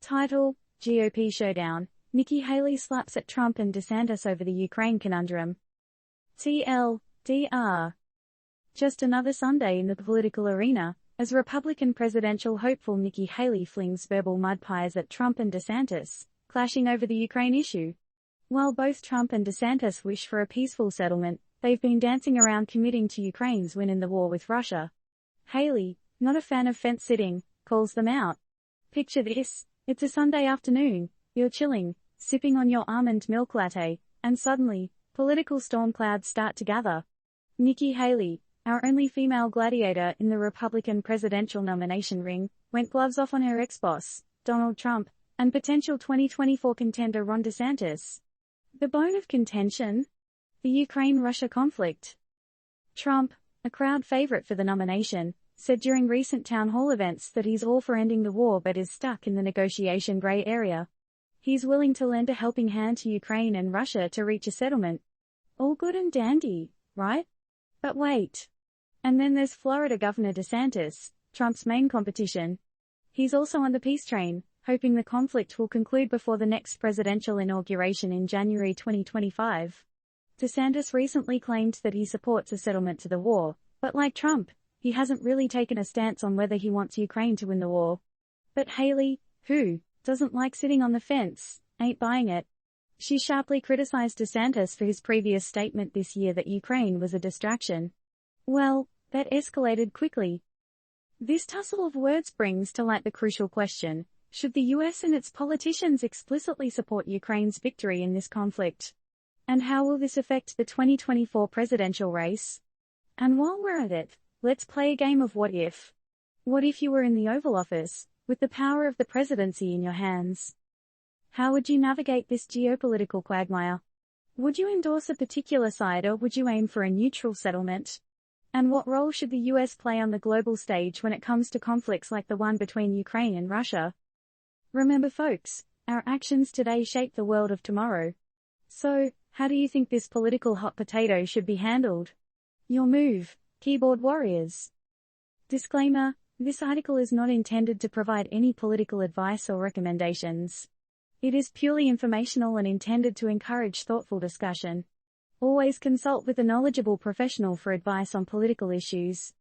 Title: GOP Showdown. Nikki Haley slaps at Trump and DeSantis over the Ukraine conundrum. TLDR. Just another Sunday in the political arena, as Republican presidential hopeful Nikki Haley flings verbal mud pies at Trump and DeSantis, clashing over the Ukraine issue. While both Trump and DeSantis wish for a peaceful settlement, they've been dancing around committing to Ukraine's win in the war with Russia. Haley, not a fan of fence-sitting, calls them out. Picture this: it's a Sunday afternoon, you're chilling, sipping on your almond milk latte, and suddenly, political storm clouds start to gather. Nikki Haley, our only female gladiator in the Republican presidential nomination ring, went gloves off on her ex-boss, Donald Trump, and potential 2024 contender Ron DeSantis. The bone of contention? The Ukraine-Russia conflict. Trump, a crowd favorite for the nomination, said during recent town hall events that he's all for ending the war but is stuck in the negotiation gray area. He's willing to lend a helping hand to Ukraine and Russia to reach a settlement. All good and dandy, right? But wait. And then there's Florida Governor DeSantis, Trump's main competition. He's also on the peace train, hoping the conflict will conclude before the next presidential inauguration in January 2025. DeSantis recently claimed that he supports a settlement to the war, but like Trump, he hasn't really taken a stance on whether he wants Ukraine to win the war. But Haley, who doesn't like sitting on the fence, ain't buying it. She sharply criticized DeSantis for his previous statement this year that Ukraine was a distraction. Well, that escalated quickly. This tussle of words brings to light the crucial question: should the US and its politicians explicitly support Ukraine's victory in this conflict? And how will this affect the 2024 presidential race? And while we're at it, let's play a game of what if. What if you were in the Oval Office, with the power of the presidency in your hands? How would you navigate this geopolitical quagmire? Would you endorse a particular side or would you aim for a neutral settlement? And what role should the US play on the global stage when it comes to conflicts like the one between Ukraine and Russia? Remember folks, our actions today shape the world of tomorrow. So, how do you think this political hot potato should be handled? Your move, keyboard warriors. Disclaimer: this article is not intended to provide any political advice or recommendations. It is purely informational and intended to encourage thoughtful discussion. Always consult with a knowledgeable professional for advice on political issues.